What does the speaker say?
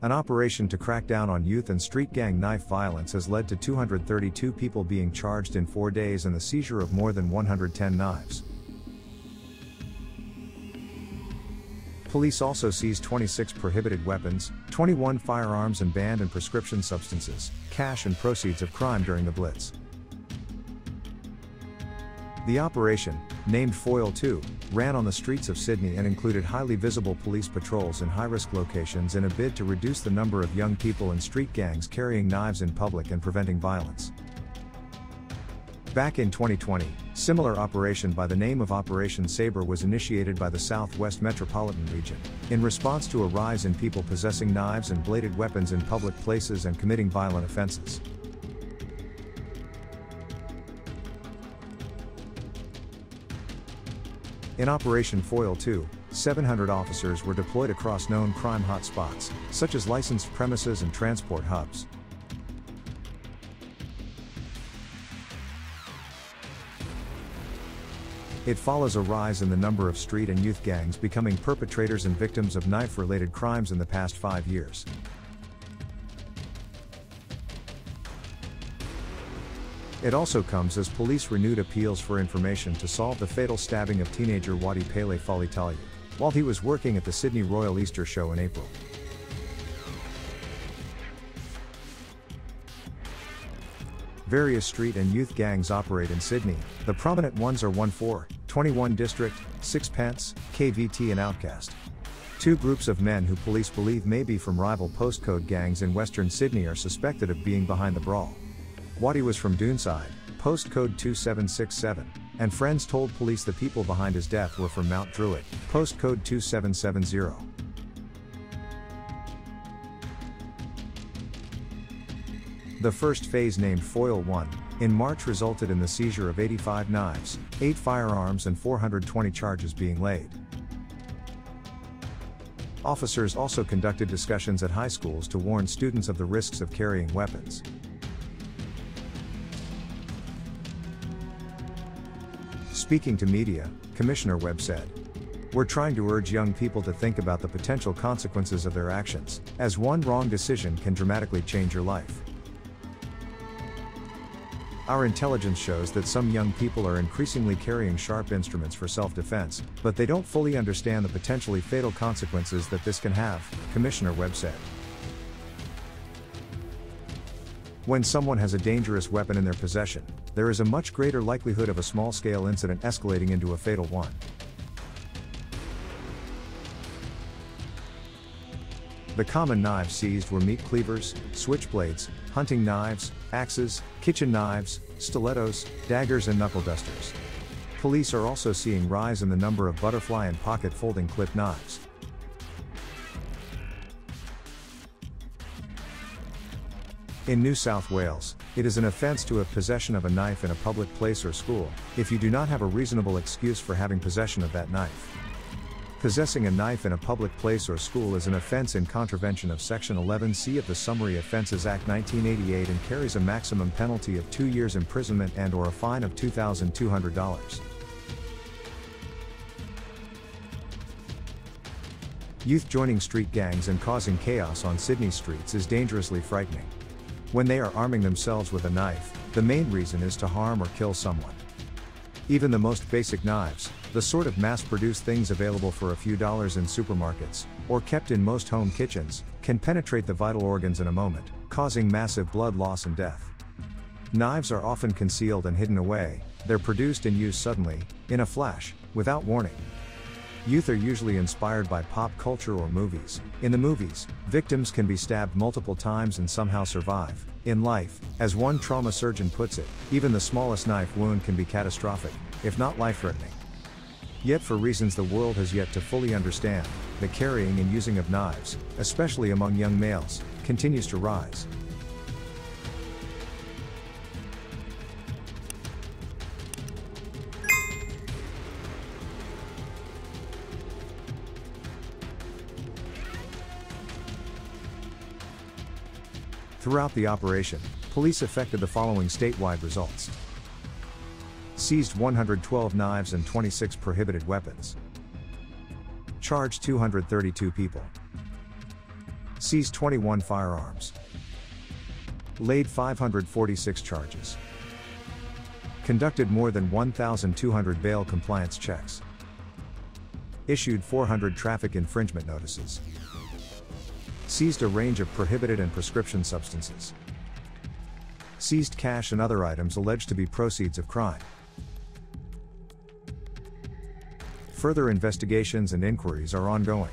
An operation to crack down on youth and street gang knife violence has led to 232 people being charged in 4 days and the seizure of more than 110 knives. Police also seized 26 prohibited weapons, 21 firearms and banned and prescription substances, cash and proceeds of crime during the Blitz. The operation, named Foil 2, ran on the streets of Sydney and included highly visible police patrols in high-risk locations in a bid to reduce the number of young people in street gangs carrying knives in public and preventing violence. Back in 2020, similar operation by the name of Operation Sabre was initiated by the Southwest Metropolitan Region, in response to a rise in people possessing knives and bladed weapons in public places and committing violent offenses. In Operation Foil 2, 700 officers were deployed across known crime hotspots, such as licensed premises and transport hubs. It follows a rise in the number of street and youth gangs becoming perpetrators and victims of knife-related crimes in the past 5 years. It also comes as police renewed appeals for information to solve the fatal stabbing of teenager Wadi Pele Falitalu, while he was working at the Sydney Royal Easter Show in April. Various street and youth gangs operate in Sydney. The prominent ones are 1-4, 21 District, Sixpence, KVT and Outcast. Two groups of men who police believe may be from rival postcode gangs in Western Sydney are suspected of being behind the brawl. Wadi was from Doonside, postcode 2767, and friends told police the people behind his death were from Mount Druitt, postcode 2770. The first phase, named Foil 1, in March resulted in the seizure of 85 knives, 8 firearms and 420 charges being laid. Officers also conducted discussions at high schools to warn students of the risks of carrying weapons. Speaking to media, Commissioner Webb said, "We're trying to urge young people to think about the potential consequences of their actions, as one wrong decision can dramatically change your life. Our intelligence shows that some young people are increasingly carrying sharp instruments for self-defense, but they don't fully understand the potentially fatal consequences that this can have," Commissioner Webb said. When someone has a dangerous weapon in their possession, there is a much greater likelihood of a small-scale incident escalating into a fatal one. The common knives seized were meat cleavers, switchblades, hunting knives, axes, kitchen knives, stilettos, daggers and knuckle dusters. Police are also seeing a rise in the number of butterfly and pocket folding clip knives. In New South Wales, it is an offence to have possession of a knife in a public place or school, if you do not have a reasonable excuse for having possession of that knife. Possessing a knife in a public place or school is an offence in contravention of Section 11C of the Summary Offences Act 1988 and carries a maximum penalty of 2 years imprisonment and/or a fine of $2,200. Youth joining street gangs and causing chaos on Sydney streets is dangerously frightening. When they are arming themselves with a knife, the main reason is to harm or kill someone. Even the most basic knives, the sort of mass-produced things available for a few dollars in supermarkets, or kept in most home kitchens, can penetrate the vital organs in a moment, causing massive blood loss and death. Knives are often concealed and hidden away. They're produced and used suddenly, in a flash, without warning. Youth are usually inspired by pop culture or movies. In the movies, victims can be stabbed multiple times and somehow survive. In life, as one trauma surgeon puts it, even the smallest knife wound can be catastrophic, if not life-threatening. Yet for reasons the world has yet to fully understand, the carrying and using of knives, especially among young males, continues to rise. Throughout the operation, police effected the following statewide results. Seized 112 knives and 26 prohibited weapons. Charged 232 people. Seized 21 firearms. Laid 546 charges. Conducted more than 1,200 bail compliance checks. Issued 400 traffic infringement notices. Seized a range of prohibited and prescription substances. Seized cash and other items alleged to be proceeds of crime. Further investigations and inquiries are ongoing.